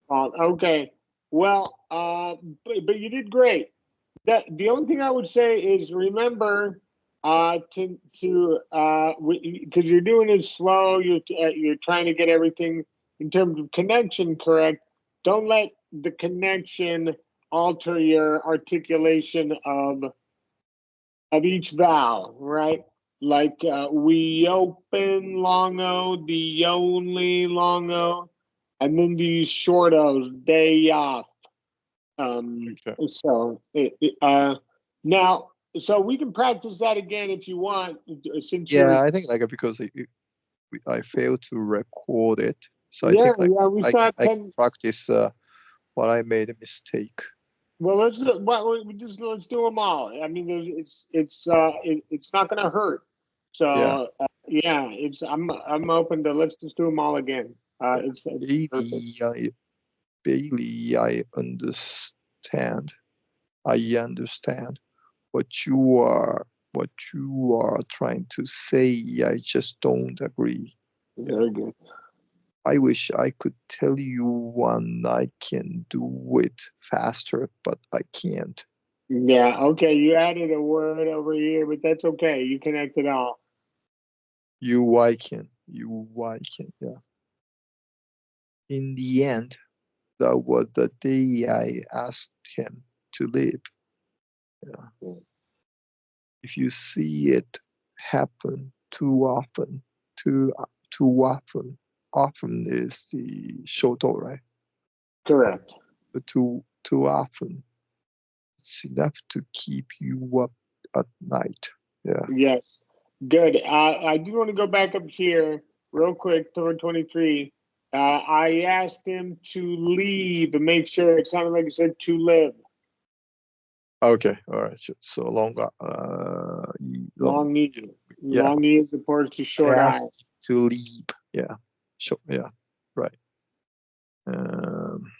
Okay. Well, but you did great. The only thing I would say is remember to because you're doing it slow. You're trying to get everything in terms of connection correct. Don't let the connection alter your articulation of each vowel, right? Like we open long O, the only long O, and then these short O's, day off. Okay. Now, so we can practice that again if you want, since Yeah, you're, I think like because I failed to record it, so I yeah, think like yeah, we I still can have I can 10. practice what I made a mistake. Well, we just let's do them all. I mean, it's not going to hurt. Yeah. So yeah, I'm open to let's just do them all again. Yeah. It's perfect. Bailey, I understand. I understand what you are trying to say. I just don't agree. Yeah. Very good. I wish I could tell you one I can do it faster, but I can't. Yeah. Okay. You added a word over here, but that's okay. You connect it all. You I can. Yeah. In the end, that was the day I asked him to leave. Yeah. If you see it happen too often, too too often is the shoto, right? Correct. But too often, it's enough to keep you up at night. Yeah. Yes. Good. I do want to go back up here real quick toward 23. I asked him to leave and make sure it sounded like he said to live. Okay. All right. So long. Long. Long E. Yeah. Long E as opposed to I short I. asked you to leave. Yeah. Sure. Yeah. Right. Um.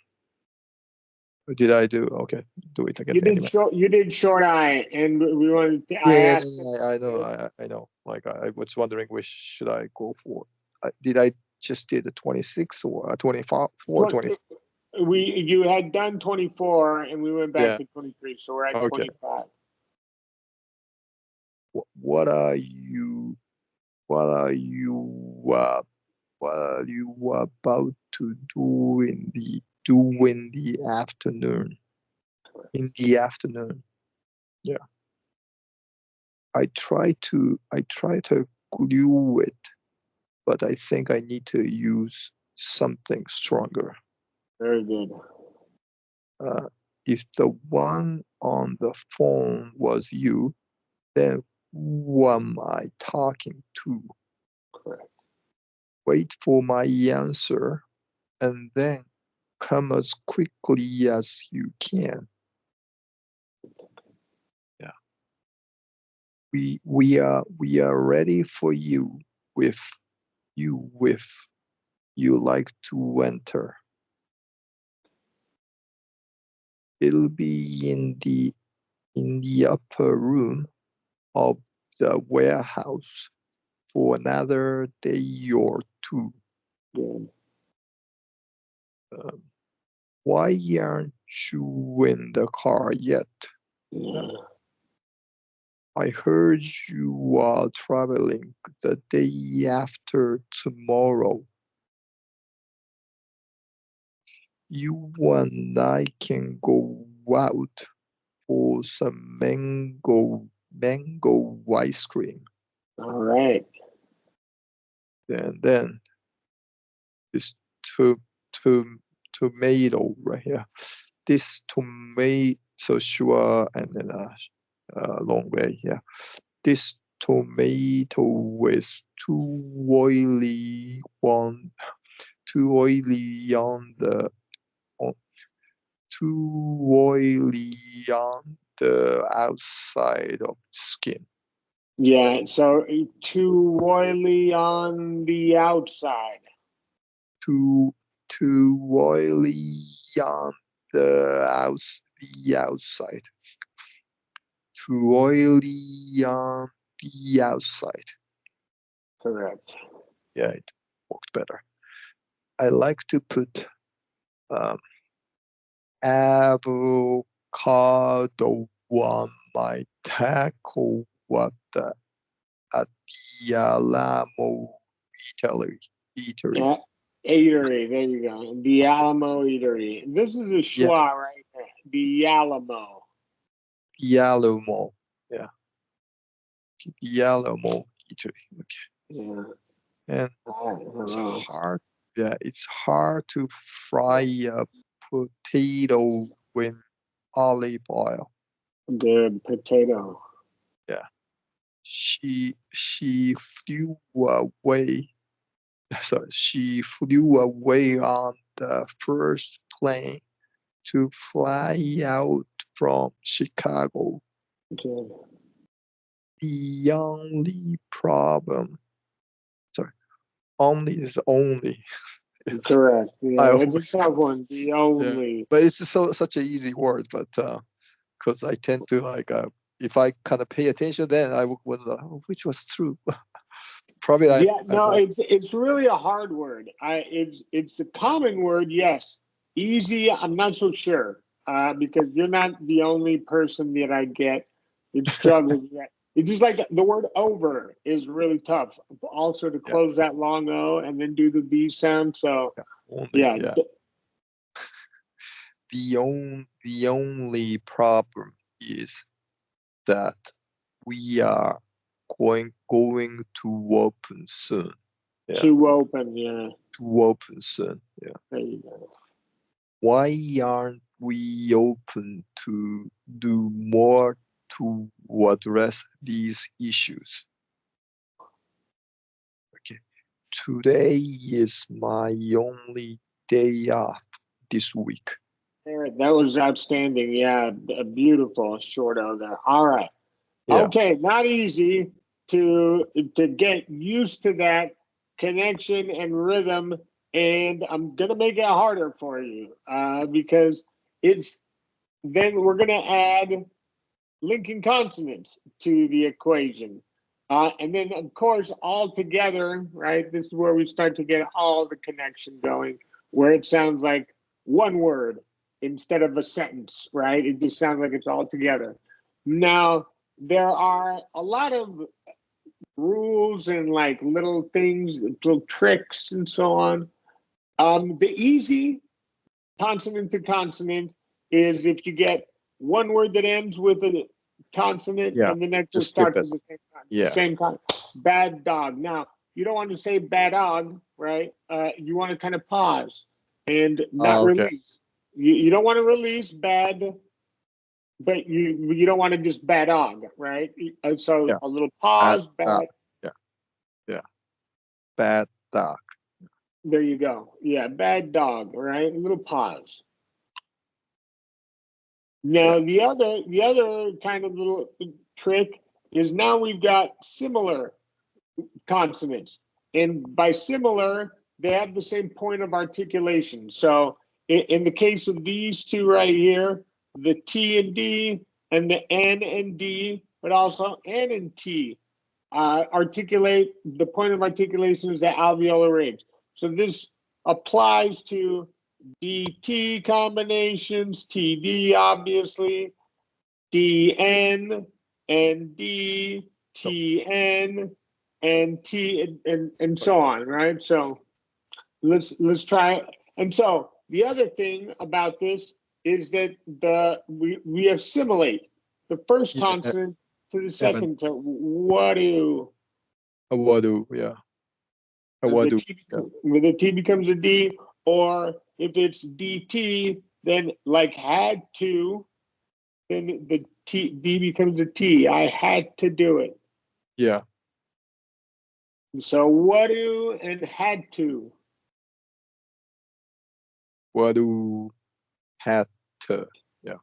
What did I do? Okay. Do it again anyway. You did short I, and we wanted to, Yeah, I yeah, asked him. no, no, I know, I know. Like I was wondering which should I go for. Did I just did the 26 or 25 or 20? You had done 24 and we went back Yeah. to 23, so we're at Okay. 25. What are you? What are you? What are you about to do in the afternoon? In the afternoon. Yeah. I try to glue it, but I think I need to use something stronger. Very good. Uh, if the one on the phone was you, then who am I talking to? Correct. Wait for my answer and then come as quickly as you can. Yeah. We are ready for you with with you like to enter. It'll be in the upper room of the warehouse for another day or two. Good. Um, why aren't you in the car yet? Uh, Yeah. I heard you are traveling the day after tomorrow. You and I can go out for some mango ice cream. All right. And then this to, to, tomato right here. This tomato, so sure, and then long way, yeah. This tomato is too oily on too oily on the outside of the skin. Yeah, so too oily on the outside. Too too oily on the outside. Too oily on the outside. Correct. Yeah, it worked better. I like to put Um, avocado on my taco water at the Alamo Italy eatery. Yeah, eatery. There you go. The Alamo Eatery. This is a Yeah, schwa right there. The Alamo. the Alamo. Yeah, the Alamo eatery. Okay. Yeah. And I don't it's know. hard. Yeah, it's hard to fry a potato with olive oil. Good potato. Yeah, she flew away. Sorry, she flew away on the first plane to fly out from Chicago. Good. The only problem, sorry, only is only. It's, Correct. I Yeah, it's a always, tough one. The yeah, only. but it's such an easy word. But because I tend to like, if I kind of pay attention, then I would wonder which was true. Probably Yeah, I'm no, not. it's really a hard word. It's a common word, yes. Easy, I'm not so sure, because you're not the only person that I get that struggles with that. It's just like the word over is really tough. Also to Yeah, close that long O and then do the B sound. So yeah, only, yeah, yeah. The only problem is that we are going to open soon. Yeah, too open. Yeah, to open soon. Yeah. there you go. Why aren't we open to do more to address these issues? Okay. Today is my only day off this week. All right, that was outstanding. Yeah, a beautiful short O there. All right. Yeah. Okay, not easy to get used to that connection and rhythm, and I'm gonna make it harder for you because it's then we're gonna add linking consonants to the equation, and then of course all together, right? This is where we start to get all the connection going, where it sounds like one word instead of a sentence, right? It just sounds like it's all together. Now there are a lot of rules and like little things, little tricks, and so on. The easy consonant to consonant is if you get one word that ends with a consonant Yeah. and the next one Just skip starts it. with the Yeah. same con. Bad dog. Now you don't want to say bad dog, right? You want to kind of pause and not Okay. release. You don't want to release bad, but you don't want to just bad dog, right? So Yeah. a little Bad pause, dog. bad. Yeah. Yeah. Bad dog. There you go. Yeah, bad dog, right? A little pause. Yeah. Now the other kind of little trick is now we've got similar consonants, and by similar they have the same point of articulation. So in the case of these two right here, the T and D and the N and D, but also N and T, articulate the point of articulation is the alveolar range. So this applies to DT combinations, TD obviously, DN and D, So, TN and T and so on, right? So let's try it. And so the other thing about this is that we assimilate the first yeah. consonant to the Evan. second. So what do Awadu. Yeah. the Awadu. T Yeah. when the T becomes a D, or if it's DT, then like had to, then the T D becomes a T. I had to do it. Yeah. So what do and had to, Wadu. Had to. Yeah.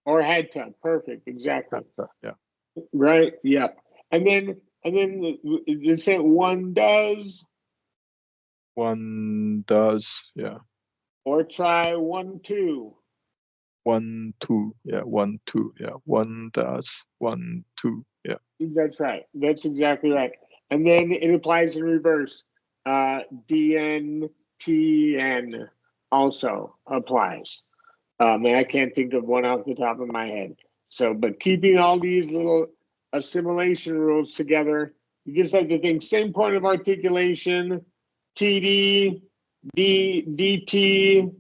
or had to. Perfect, exactly. Had to. Yeah. Right. Yep. And then the same one does, One does. Yeah. or try 1 2. 1 2. Yeah. 1 2. Yeah. One does. 1 2. Yeah. That's right. That's exactly right. And then it applies in reverse. DN, TN. also applies. And I can't think of one off the top of my head. So, but keeping all these little assimilation rules together, you just have to think same point of articulation, TD, DT,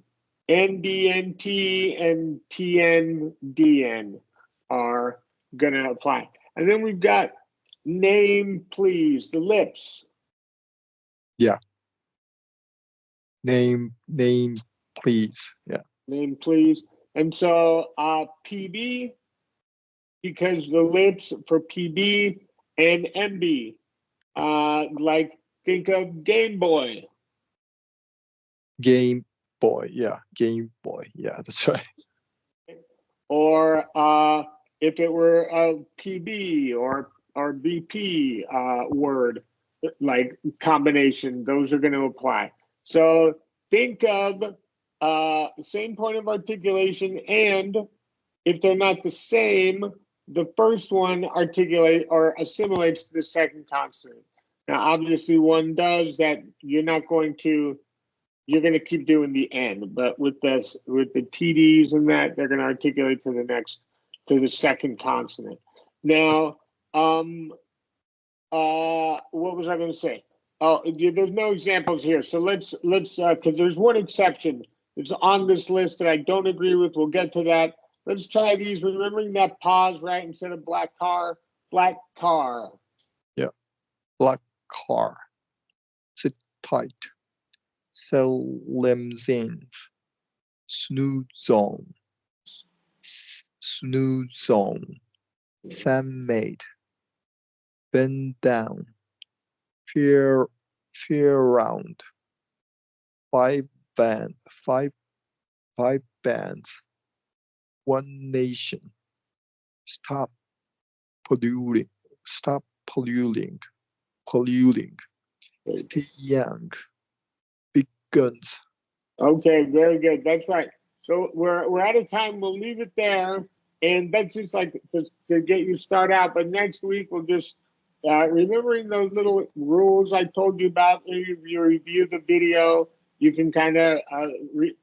NDNT, and TNDN are going to apply. And then we've got name, please, the lips. Yeah. Name, please. Yeah. Name, please. And so PB, because the lips for PB and MB, like think of Game Boy. Game Boy. Yeah. Game Boy. Yeah, that's right. Or if it were a PB or BP word, like combination, those are going to apply. So think of same point of articulation, and if they're not the same, the first one articulate or assimilates to the second consonant. Now, obviously, one does that. You're going to keep doing the N, but with the TDs and that, they're going to articulate to the second consonant. Now, what was I going to say? Oh, there's no examples here. So let's because there's one exception that's on this list that I don't agree with. We'll get to that. Let's try these. Remembering that pause, right? Instead of black car. Yeah. Black car. Sit tight. Limousine. Snooze zone. Snooze zone. Sam made. Bend down. Fear round. Five bands. One nation. Stop polluting. Stay young. Big guns. Okay, very good. That's right. So we're out of time. We'll leave it there, and that's just like to get you started out. But next week we'll just remembering those little rules I told you about. If you review the video, you can kind of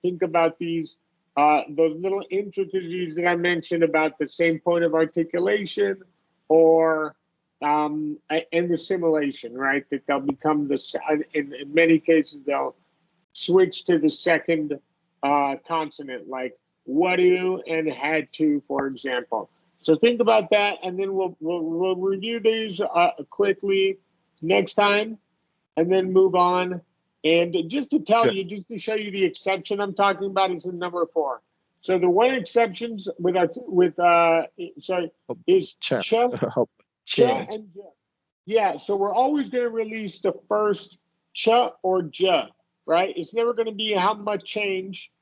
think about these those little intricacies that I mentioned about the same point of articulation or and the simulation, right? That they'll become in many cases they'll switch to the second consonant, like what to and had to, for example. So think about that, and then we'll review these quickly next time, and then move on. And just to tell you, just to show you the exception I'm talking about is in number 4. So the one exceptions is ch, and j. Yeah, so we're always going to release the first ch or j, right? It's never going to be how much change.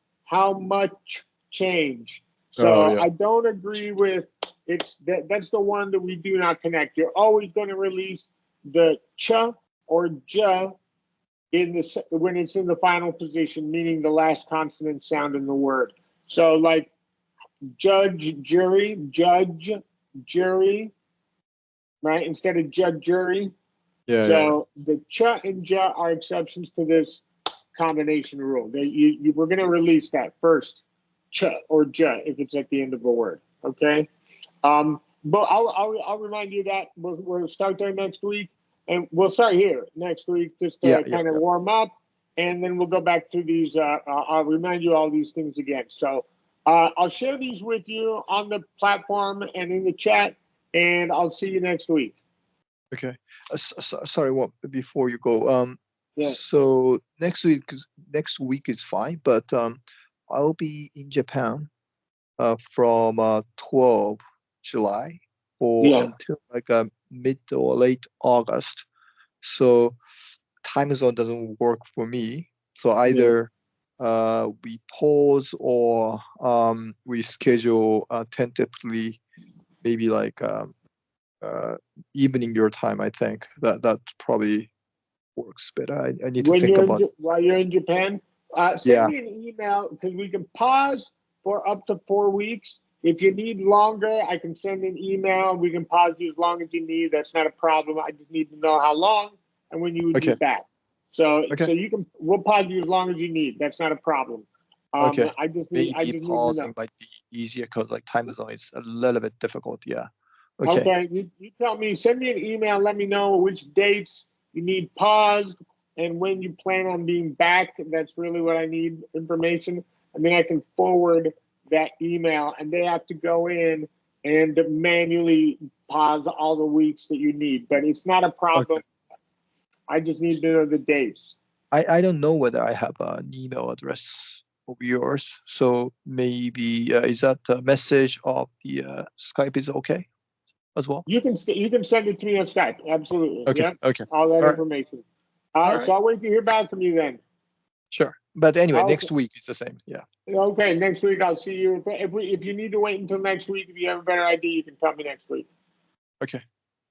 So I don't agree with that's the one that we do not connect. You're always going to release the ch or j when it's in the final position, meaning the last consonant sound in the word. So like judge, jury, right? Instead of judge, jury. Yeah. So the ch and j are exceptions to this combination rule. We're going to release that first ch or j if it's at the end of a word. Okay. But I'll remind you that we'll start there next week, and we'll start here next week just to kind of warm up, and then we'll go back to these. I'll remind you all these things again. So I'll share these with you on the platform and in the chat, and I'll see you next week. Okay. Sorry, before you go. So next week is fine, but I'll be in Japan from 12 July until like mid or late August. So time zone doesn't work for me. So either we pause or we schedule tentatively, maybe like evening your time. I think that probably works better. I need to think about it. While you're in Japan, send me an email because we can pause for up to 4 weeks. If you need longer, I can send an email. We can pause you as long as you need. That's not a problem. I just need to know how long and when you would be back. So we'll pause you as long as you need. That's not a problem. Okay. I Maybe just need to pausing know. might be easier because like time zone is a little bit difficult. Yeah. Okay. Okay, you tell me, send me an email, let me know which dates you need paused and when you plan on being back. That's really what I need information. And then I can forward that email and they have to go in and manually pause all the weeks that you need. But it's not a Okay. problem. I just need to know the dates. I don't know whether I have an email address of yours. So maybe is that the message of the Skype is okay as well? You can send it to me on Skype. Absolutely. Okay. Yeah. Okay. All that All right. information. All So right. I'll wait to hear back from you then. Sure. But anyway, Okay. next week it's the same. Yeah. Okay, next week I'll see you. If you need to wait until next week, if you have a better idea, you can tell me next week. Okay.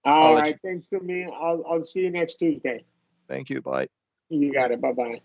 I'll All let right, you. thanks to me. I'll see you next Tuesday. Thank you. Bye. You got it. Bye bye.